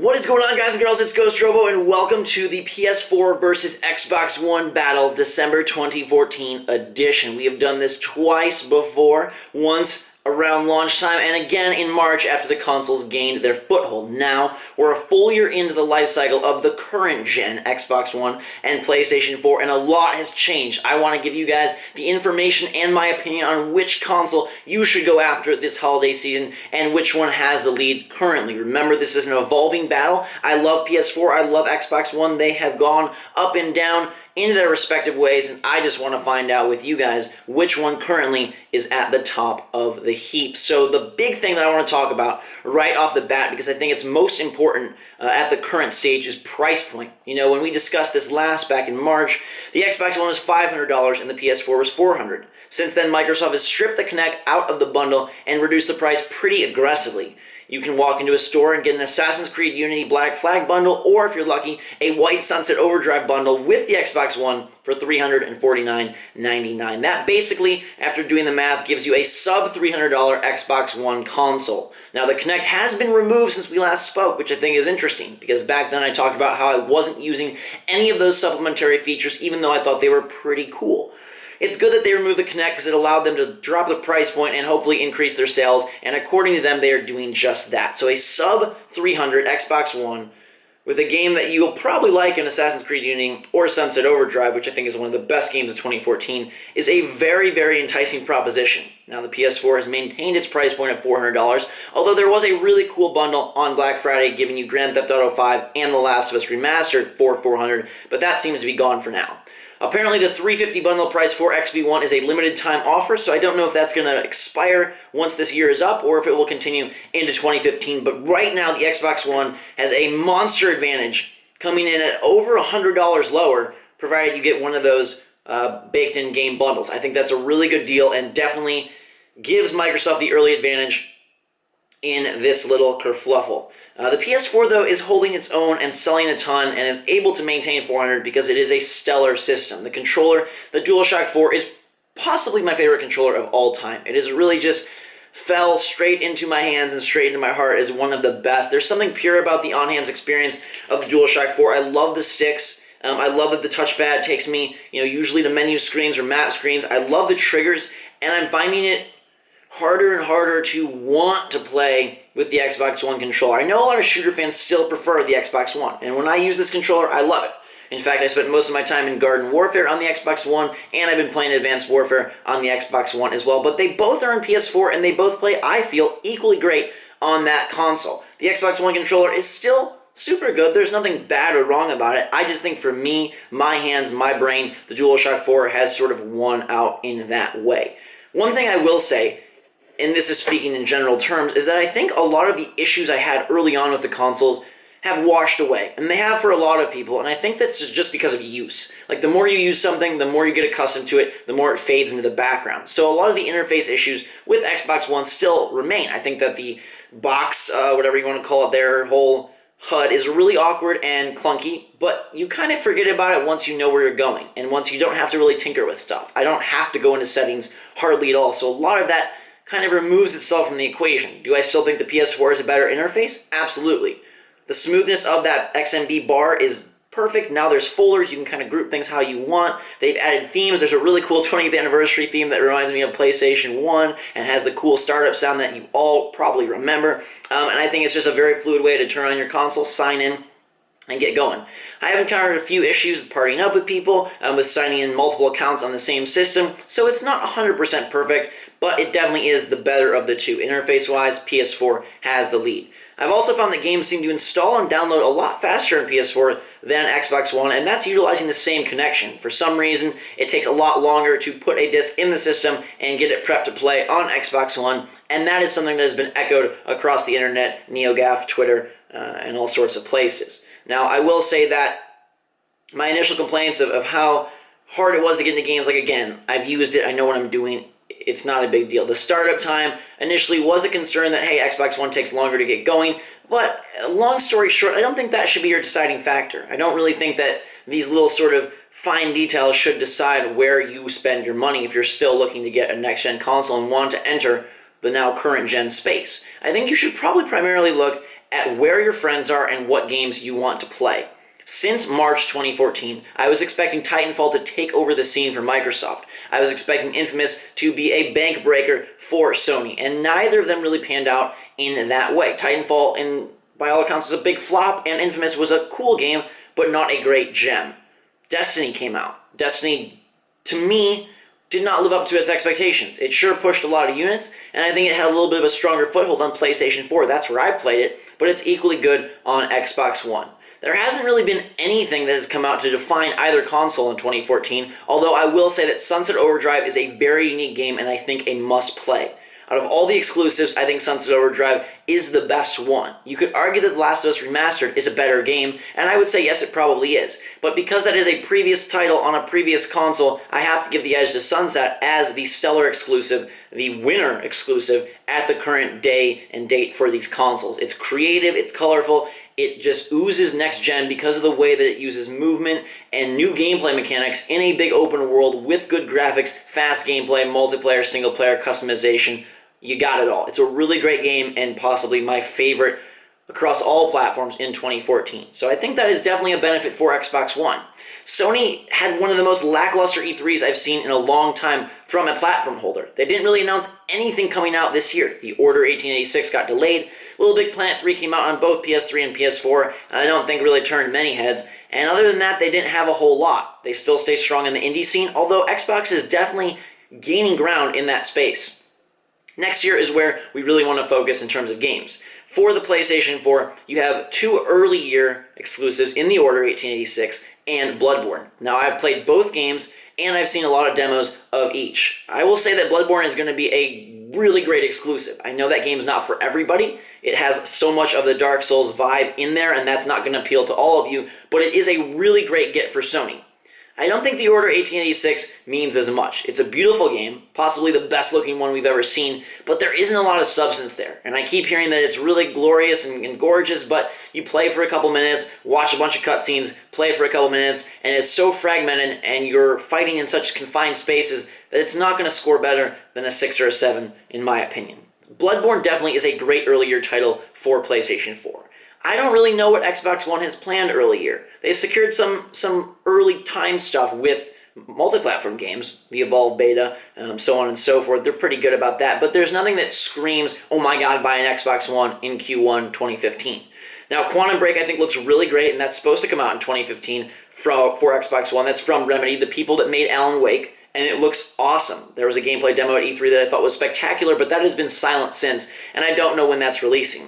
What is going on, guys and girls? It's Ghost Robo, and welcome to the PS4 versus Xbox One battle, December 2014 edition. We have done this twice before, once around launch time, and again in March after the consoles gained their foothold. Now, we're a full year into the life cycle of the current gen Xbox One and PlayStation 4, and a lot has changed. I want to give you guys the information and my opinion on which console you should go after this holiday season and which one has the lead currently. Remember, this is an evolving battle. I love PS4, I love Xbox One. They have gone up and down into their respective ways, and I just want to find out with you guys which one currently is at the top of the heap. So the big thing that I want to talk about right off the bat, because I think it's most important at the current stage, is price point. You know, when we discussed this last back in March, the Xbox One was $500 and the PS4 was $400. Since then, Microsoft has stripped the Kinect out of the bundle and reduced the price pretty aggressively. You can walk into a store and get an Assassin's Creed Unity Black Flag bundle, or if you're lucky, a White Sunset Overdrive bundle with the Xbox One for $349.99. That basically, after doing the math, gives you a sub-$300 Xbox One console. Now, the Kinect has been removed since we last spoke, which I think is interesting, because back then I talked about how I wasn't using any of those supplementary features, even though I thought they were pretty cool. It's good that they removed the Kinect because it allowed them to drop the price point and hopefully increase their sales, and according to them, they are doing just that. So a sub-$300 Xbox One with a game that you'll probably like in Assassin's Creed Unity or Sunset Overdrive, which I think is one of the best games of 2014, is a very, very enticing proposition. Now, the PS4 has maintained its price point at $400, although there was a really cool bundle on Black Friday giving you Grand Theft Auto 5 and The Last of Us Remastered for $400, but that seems to be gone for now. Apparently, the $350 bundle price for XB1 is a limited time offer, so I don't know if that's going to expire once this year is up or if it will continue into 2015. But right now, the Xbox One has a monster advantage, coming in at over $100 lower, provided you get one of those baked-in game bundles. I think that's a really good deal and definitely gives Microsoft the early advantage in this little kerfluffle. The PS4, though, is holding its own and selling a ton and is able to maintain $400 because it is a stellar system. The controller, the DualShock 4, is possibly my favorite controller of all time. It is really just fell straight into my hands and straight into my heart as one of the best. There's something pure about the on-hands experience of the DualShock 4. I love the sticks. I love that the touchpad takes me, usually to menu screens or map screens. I love the triggers, and I'm finding it harder and harder to want to play with the Xbox One controller. I know a lot of shooter fans still prefer the Xbox One, and when I use this controller, I love it. In fact, I spent most of my time in Garden Warfare on the Xbox One, and I've been playing Advanced Warfare on the Xbox One as well, but they both are on PS4, and they both play, I feel, equally great on that console. The Xbox One controller is still super good. There's nothing bad or wrong about it. I just think for me, my hands, my brain, the DualShock 4 has sort of won out in that way. One thing I will say, and this is speaking in general terms, is that I think a lot of the issues I had early on with the consoles have washed away, and they have for a lot of people, and I think that's just because of use. Like, the more you use something, the more you get accustomed to it, the more it fades into the background. So a lot of the interface issues with Xbox One still remain. I think that the box, whatever you want to call it, their whole HUD is really awkward and clunky, but you kind of forget about it once you know where you're going, and once you don't have to really tinker with stuff. I don't have to go into settings hardly at all, so a lot of that kind of removes itself from the equation. Do I still think the PS4 is a better interface? Absolutely. The smoothness of that XMB bar is perfect. Now there's folders. You can kind of group things how you want. They've added themes. There's a really cool 20th anniversary theme that reminds me of PlayStation 1 and has the cool startup sound that you all probably remember. And I think it's just a very fluid way to turn on your console, sign in, and get going. I have encountered a few issues with partying up with people, with signing in multiple accounts on the same system, so it's not 100% perfect, but it definitely is the better of the two. Interface-wise, PS4 has the lead. I've also found that games seem to install and download a lot faster in PS4 than Xbox One, and that's utilizing the same connection. For some reason, it takes a lot longer to put a disc in the system and get it prepped to play on Xbox One, and that is something that has been echoed across the internet, NeoGAF, Twitter, and all sorts of places. Now, I will say that my initial complaints of how hard it was to get into games, like, again, I've used it, I know what I'm doing, it's not a big deal. The startup time initially was a concern that, hey, Xbox One takes longer to get going, but long story short, I don't think that should be your deciding factor. I don't really think that these little sort of fine details should decide where you spend your money if you're still looking to get a next-gen console and want to enter the now current-gen space. I think you should probably primarily look at where your friends are and what games you want to play. Since March 2014, I was expecting Titanfall to take over the scene for Microsoft. I was expecting Infamous to be a bank breaker for Sony, and neither of them really panned out in that way. Titanfall, by all accounts, was a big flop, and Infamous was a cool game, but not a great gem. Destiny came out. Destiny, to me, did not live up to its expectations. It sure pushed a lot of units, and I think it had a little bit of a stronger foothold on PlayStation 4. That's where I played it, but it's equally good on Xbox One. There hasn't really been anything that has come out to define either console in 2014, although I will say that Sunset Overdrive is a very unique game and I think a must-play. Out of all the exclusives, I think Sunset Overdrive is the best one. You could argue that The Last of Us Remastered is a better game, and I would say yes, it probably is. But because that is a previous title on a previous console, I have to give the edge to Sunset as the stellar exclusive, the winner exclusive, at the current day and date for these consoles. It's creative, it's colorful, it just oozes next-gen because of the way that it uses movement and new gameplay mechanics in a big open world with good graphics, fast gameplay, multiplayer, single-player, customization. You got it all. It's a really great game and possibly my favorite across all platforms in 2014. So I think that is definitely a benefit for Xbox One. Sony had one of the most lackluster E3s I've seen in a long time from a platform holder. They didn't really announce anything coming out this year. The Order 1886 got delayed. Little Big Planet 3 came out on both PS3 and PS4, and I don't think really turned many heads. And other than that, they didn't have a whole lot. They still stay strong in the indie scene, although Xbox is definitely gaining ground in that space. Next year is where we really want to focus in terms of games. For the PlayStation 4, you have two early year exclusives in The Order 1886 and Bloodborne. Now, I've played both games, and I've seen a lot of demos of each. I will say that Bloodborne is going to be a really great exclusive. I know that game's not for everybody. It has so much of the Dark Souls vibe in there, and that's not going to appeal to all of you, but it is a really great get for Sony. I don't think The Order 1886 means as much. It's a beautiful game, possibly the best looking one we've ever seen, but there isn't a lot of substance there. And I keep hearing that it's really glorious and gorgeous, but you play for a couple minutes, watch a bunch of cutscenes, play for a couple minutes, and it's so fragmented and you're fighting in such confined spaces that it's not going to score better than a 6 or a 7, in my opinion. Bloodborne definitely is a great early year title for PlayStation 4. I don't really know what Xbox One has planned early year. They've secured some early time stuff with multi-platform games, the Evolve beta, so on and so forth. They're pretty good about that, but there's nothing that screams, oh my god, buy an Xbox One in Q1 2015. Now, Quantum Break I think looks really great, and that's supposed to come out in 2015 for Xbox One. That's from Remedy, the people that made Alan Wake, and it looks awesome. There was a gameplay demo at E3 that I thought was spectacular, but that has been silent since, and I don't know when that's releasing.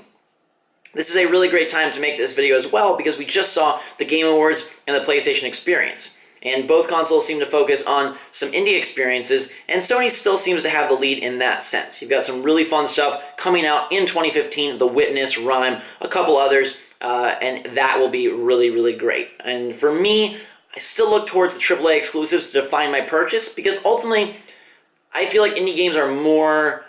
This is a really great time to make this video as well because we just saw the Game Awards and the PlayStation Experience. And both consoles seem to focus on some indie experiences, and Sony still seems to have the lead in that sense. You've got some really fun stuff coming out in 2015, The Witness, Rime, a couple others, and that will be really, really great. And for me, I still look towards the AAA exclusives to define my purchase because ultimately, I feel like indie games are more...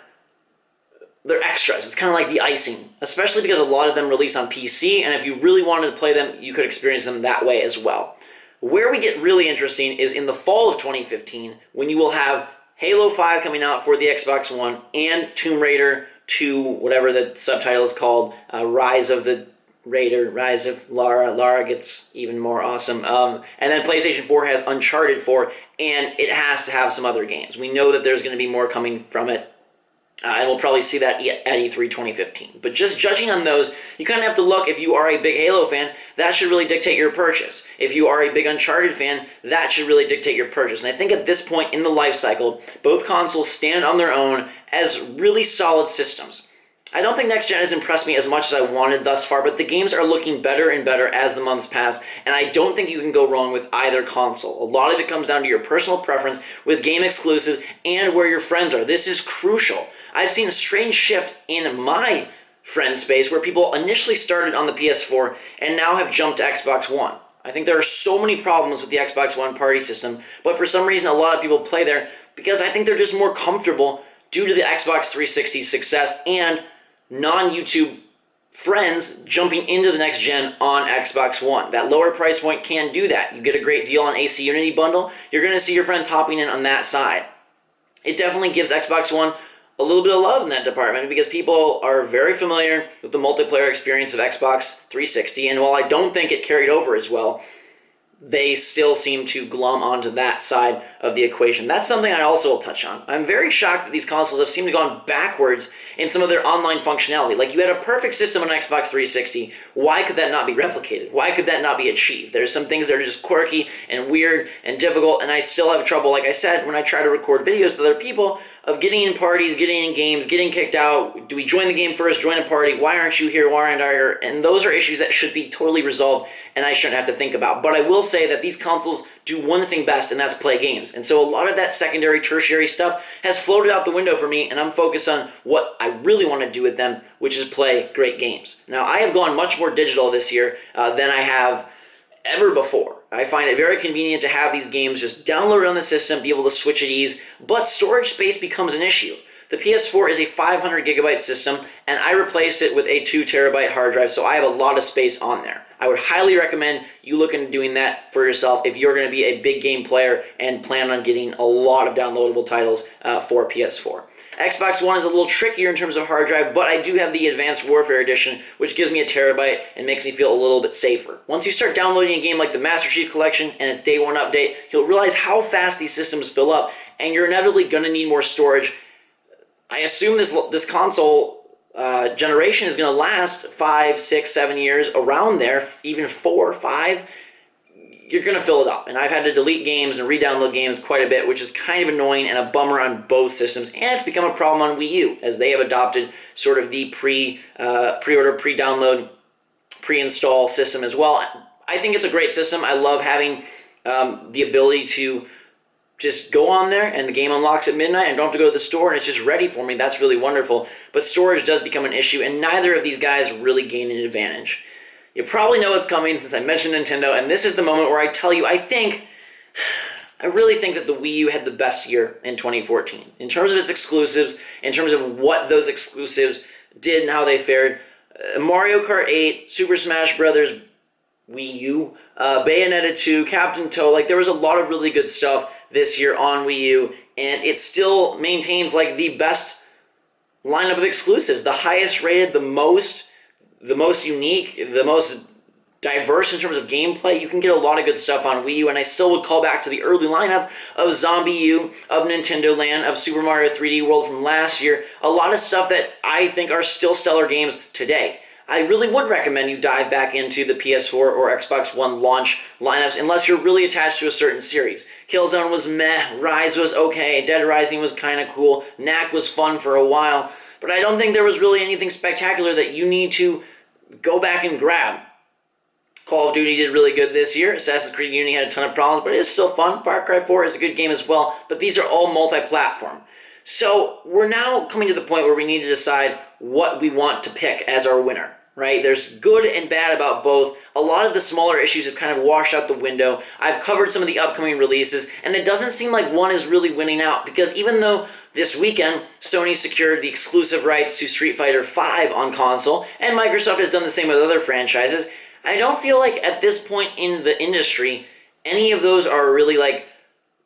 they're extras. It's kind of like the icing, especially because a lot of them release on PC, and if you really wanted to play them, you could experience them that way as well. Where we get really interesting is in the fall of 2015, when you will have Halo 5 coming out for the Xbox One and Tomb Raider 2, whatever the subtitle is called, Rise of the Raider, Rise of Lara. Lara gets even more awesome. And then PlayStation 4 has Uncharted 4, and it has to have some other games. We know that there's going to be more coming from it. And we'll probably see that at E3 2015. But just judging on those, you kind of have to look, if you are a big Halo fan, that should really dictate your purchase. If you are a big Uncharted fan, that should really dictate your purchase. And I think at this point in the life cycle, both consoles stand on their own as really solid systems. I don't think Next Gen has impressed me as much as I wanted thus far, but the games are looking better and better as the months pass, and I don't think you can go wrong with either console. A lot of it comes down to your personal preference with game exclusives and where your friends are. This is crucial. I've seen a strange shift in my friend space where people initially started on the PS4 and now have jumped to Xbox One. I think there are so many problems with the Xbox One party system, but for some reason a lot of people play there because I think they're just more comfortable due to the Xbox 360's success and non-YouTube friends jumping into the next gen on Xbox One. That lower price point can do that. You get a great deal on AC Unity bundle, you're going to see your friends hopping in on that side. It definitely gives Xbox One a little bit of love in that department because people are very familiar with the multiplayer experience of Xbox 360, and while I don't think it carried over as well, they still seem to glom onto that side of the equation. That's something I also will touch on. I'm very shocked that these consoles have seemed to have gone backwards in some of their online functionality. Like, you had a perfect system on Xbox 360. Why could that not be replicated? Why could that not be achieved? There's some things that are just quirky and weird and difficult, and I still have trouble, like I said, when I try to record videos with other people, of getting in parties, getting in games, getting kicked out. Do we join the game first, join a party? Why aren't you here? Why aren't I here? And those are issues that should be totally resolved and I shouldn't have to think about. But I will say that these consoles do one thing best, and that's play games. And so a lot of that secondary, tertiary stuff has floated out the window for me, and I'm focused on what I really want to do with them, which is play great games. Now, I have gone much more digital this year than I have ever before. I find it very convenient to have these games just downloaded on the system, be able to switch at ease, but storage space becomes an issue. The PS4 is a 500 gigabyte system, and I replaced it with a 2 terabyte hard drive, so I have a lot of space on there. I would highly recommend you look into doing that for yourself if you're going to be a big game player and plan on getting a lot of downloadable titles for PS4. Xbox One is a little trickier in terms of hard drive, but I do have the Advanced Warfare Edition, which gives me a terabyte and makes me feel a little bit safer. Once you start downloading a game like the Master Chief Collection and its day one update, you'll realize how fast these systems fill up, and you're inevitably going to need more storage. I assume this console generation is going to last 5, 6, 7 years, around there, even 4, 5. You're going to fill it up. And I've had to delete games and re-download games quite a bit, which is kind of annoying and a bummer on both systems. And it's become a problem on Wii U, as they have adopted sort of the pre-order, pre-download, pre-install system as well. I think it's a great system. I love having the ability to just go on there and the game unlocks at midnight and don't have to go to the store and it's just ready for me. That's really wonderful. But storage does become an issue, and neither of these guys really gain an advantage. You probably know what's coming since I mentioned Nintendo, and this is the moment where I tell you I really think that the Wii U had the best year in 2014. In terms of its exclusives, in terms of what those exclusives did and how they fared, Mario Kart 8, Super Smash Bros. Wii U, Bayonetta 2, Captain Toad, like there was a lot of really good stuff this year on Wii U, and it still maintains like the best lineup of exclusives, the highest rated, the most unique, the most diverse in terms of gameplay. You can get a lot of good stuff on Wii U, and I still would call back to the early lineup of Zombie U, of Nintendo Land, of Super Mario 3D World from last year. A lot of stuff that I think are still stellar games today. I really would recommend you dive back into the PS4 or Xbox One launch lineups unless you're really attached to a certain series. Killzone was meh, Rise was okay, Dead Rising was kind of cool, Knack was fun for a while, but I don't think there was really anything spectacular that you need to go back and grab. Call of Duty did really good this year. Assassin's Creed Unity had a ton of problems, but it is still fun. Far Cry 4 is a good game as well, but these are all multi-platform. So we're now coming to the point where we need to decide what we want to pick as our winner, right? There's good and bad about both. A lot of the smaller issues have kind of washed out the window. I've covered some of the upcoming releases, and it doesn't seem like one is really winning out, because even though this weekend Sony secured the exclusive rights to Street Fighter V on console, and Microsoft has done the same with other franchises, I don't feel like at this point in the industry, any of those are really like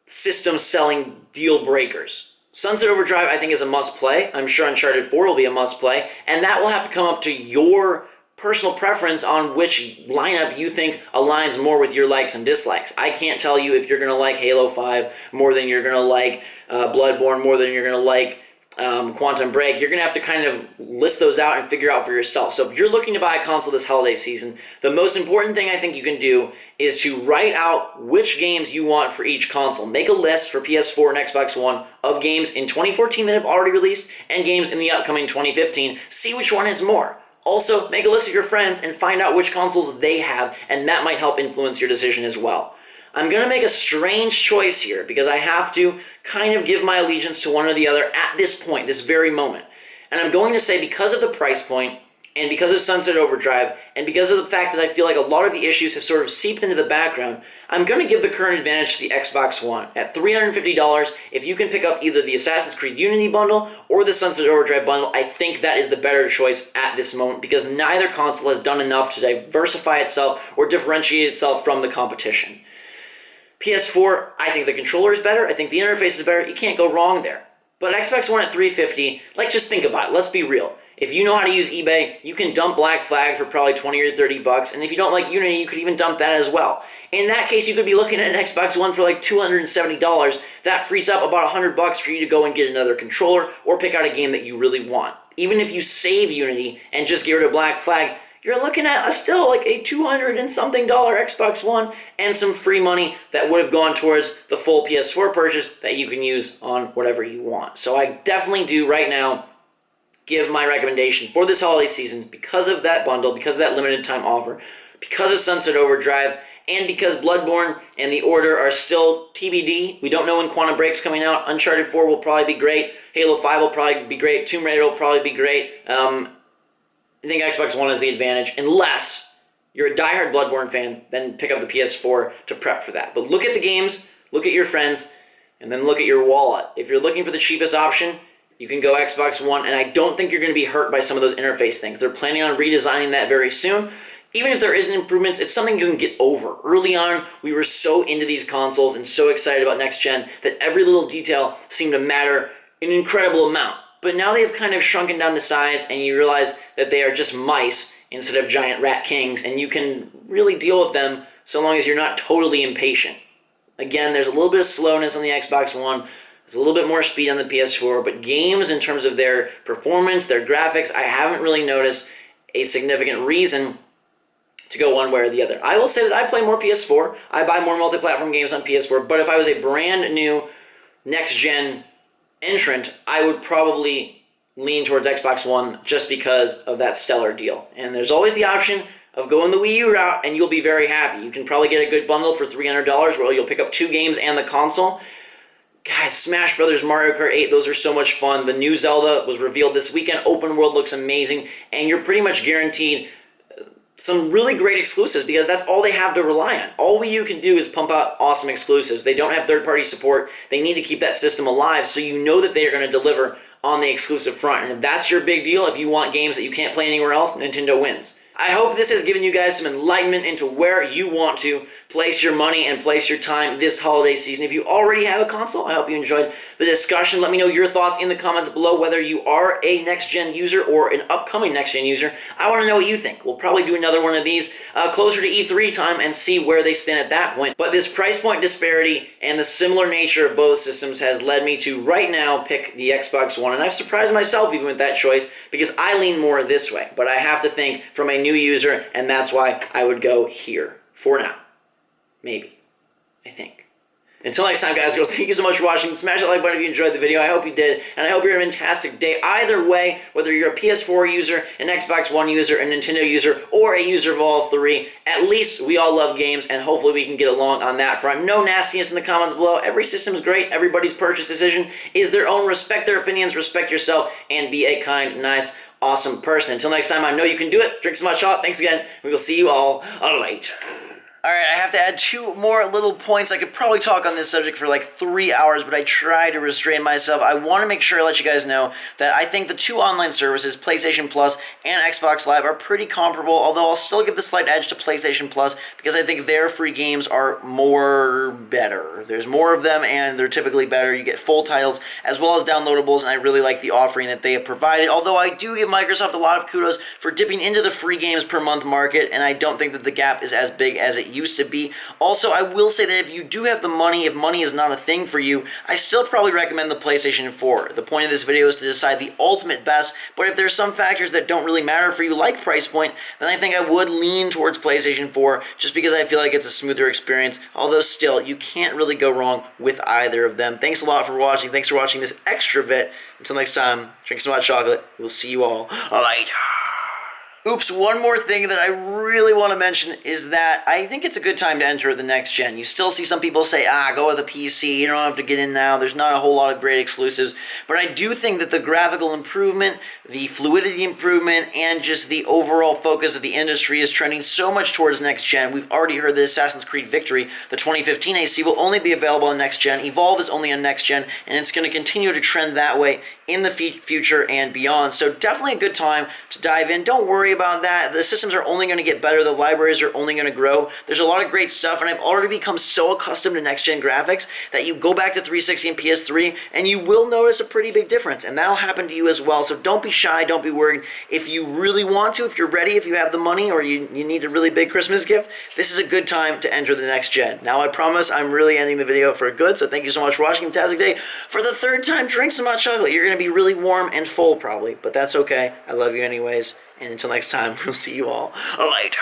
system-selling deal breakers. Sunset Overdrive, I think, is a must-play. I'm sure Uncharted 4 will be a must-play, and that will have to come up to your personal preference on which lineup you think aligns more with your likes and dislikes. I can't tell you if you're going to like Halo 5 more than you're going to like Bloodborne, more than you're going to like Quantum Break. You're going to have to kind of list those out and figure out for yourself. So if you're looking to buy a console this holiday season, the most important thing I think you can do is to write out which games you want for each console. Make a list for PS4 and Xbox One of games in 2014 that have already released and games in the upcoming 2015. See which one has more. Also, make a list of your friends and find out which consoles they have, and that might help influence your decision as well. I'm going to make a strange choice here because I have to kind of give my allegiance to one or the other at this point, this very moment. And I'm going to say, because of the price point, and because of Sunset Overdrive, and because of the fact that I feel like a lot of the issues have sort of seeped into the background, I'm going to give the current advantage to the Xbox One. At $350, if you can pick up either the Assassin's Creed Unity bundle or the Sunset Overdrive bundle, I think that is the better choice at this moment, because neither console has done enough to diversify itself or differentiate itself from the competition. PS4, I think the controller is better. I think the interface is better. You can't go wrong there. But Xbox One at $350, like, just think about it. Let's be real. If you know how to use eBay, you can dump Black Flag for probably 20 or 30 bucks, and if you don't like Unity, you could even dump that as well. In that case, you could be looking at an Xbox One for like $270. That frees up about 100 bucks for you to go and get another controller or pick out a game that you really want. Even if you save Unity and just get rid of Black Flag, you're looking at still like a $200 and something Xbox One and some free money that would have gone towards the full PS4 purchase that you can use on whatever you want. So I definitely do right now give my recommendation for this holiday season because of that bundle, because of that limited time offer, because of Sunset Overdrive, and because Bloodborne and The Order are still TBD. We don't know when Quantum Break's coming out. Uncharted 4 will probably be great. Halo 5 will probably be great. Tomb Raider will probably be great. I think Xbox One has the advantage, unless you're a diehard Bloodborne fan, then pick up the PS4 to prep for that. But look at the games, look at your friends, and then look at your wallet. If you're looking for the cheapest option, you can go Xbox One, and I don't think you're going to be hurt by some of those interface things. They're planning on redesigning that very soon. Even if there isn't improvements, it's something you can get over. Early on, we were so into these consoles and so excited about next gen that every little detail seemed to matter an incredible amount. But now they've kind of shrunken down to size, and you realize that they are just mice instead of giant rat kings, and you can really deal with them so long as you're not totally impatient. Again, there's a little bit of slowness on the Xbox One. There's a little bit more speed on the PS4, but games in terms of their performance, their graphics, I haven't really noticed a significant reason to go one way or the other. I will say that I play more PS4. I buy more multi-platform games on PS4, but if I was a brand new next-gen entrant, I would probably lean towards Xbox One just because of that stellar deal. And there's always the option of going the Wii U route, and you'll be very happy. You can probably get a good bundle for $300 where you'll pick up 2 games and the console. Guys, Smash Brothers, Mario Kart 8, those are so much fun. The new Zelda was revealed this weekend. Open world looks amazing, and you're pretty much guaranteed some really great exclusives because that's all they have to rely on. All Wii U can do is pump out awesome exclusives. They don't have third-party support. They need to keep that system alive, so you know that they are going to deliver on the exclusive front. And if that's your big deal, if you want games that you can't play anywhere else, Nintendo wins. I hope this has given you guys some enlightenment into where you want to place your money and place your time this holiday season. If you already have a console, I hope you enjoyed the discussion. Let me know your thoughts in the comments below, whether you are a next-gen user or an upcoming next-gen user. I want to know what you think. We'll probably do another one of these closer to E3 time and see where they stand at that point. But this price point disparity and the similar nature of both systems has led me to right now pick the Xbox One. And I've surprised myself even with that choice because I lean more this way. But I have to think from a new user, and that's why I would go here for now. Maybe. I think. Until next time, guys, girls, thank you so much for watching. Smash that like button if you enjoyed the video. I hope you did, and I hope you're having a fantastic day. Either way, whether you're a PS4 user, an Xbox One user, a Nintendo user, or a user of all three, at least we all love games, and hopefully we can get along on that front. No nastiness in the comments below. Every system's great. Everybody's purchase decision is their own. Respect their opinions, respect yourself, and be a kind, nice, awesome person. Until next time, I know you can do it. Drink so much hot. Thanks again. We will see you all later. Alright, I have to add 2 more little points. I could probably talk on this subject for like 3 hours, but I try to restrain myself. I want to make sure I let you guys know that I think the 2 online services, PlayStation Plus and Xbox Live, are pretty comparable, although I'll still give the slight edge to PlayStation Plus because I think their free games are better. There's more of them, and they're typically better. You get full titles as well as downloadables, and I really like the offering that they have provided, although I do give Microsoft a lot of kudos for dipping into the free games per month market, and I don't think that the gap is as big as it used to be. Also, I will say that if you do have the money, if money is not a thing for you, I still probably recommend the PlayStation 4. The point of this video is to decide the ultimate best, but if there's some factors that don't really matter for you, like price point, then I think I would lean towards PlayStation 4 just because I feel like it's a smoother experience, although still, you can't really go wrong with either of them. Thanks a lot for watching. Thanks for watching this extra bit. Until next time, drink some hot chocolate. We'll see you all later. Oops, one more thing that I really want to mention is that I think it's a good time to enter the next gen. You still see some people say, go with a PC, you don't have to get in now, there's not a whole lot of great exclusives, but I do think that the graphical improvement, the fluidity improvement, and just the overall focus of the industry is trending so much towards next gen. We've already heard that Assassin's Creed Victory, the 2015 AC, will only be available on next gen. Evolve is only on next gen, and it's going to continue to trend that way in the future and beyond. So definitely a good time to dive in. Don't worry about that. The systems are only going to get better. The libraries are only going to grow. There's a lot of great stuff, and I've already become so accustomed to next-gen graphics that you go back to 360 and PS3, and you will notice a pretty big difference, and that'll happen to you as well. So don't be shy. Don't be worried. If you really want to, if you're ready, if you have the money, or you need a really big Christmas gift, this is a good time to enter the next gen. Now, I promise I'm really ending the video for good, so thank you so much for watching. Fantastic day. For the third time, drink some hot chocolate. You're going to be really warm and full, probably, but that's okay. I love you anyways, and until next time, we'll see you all later.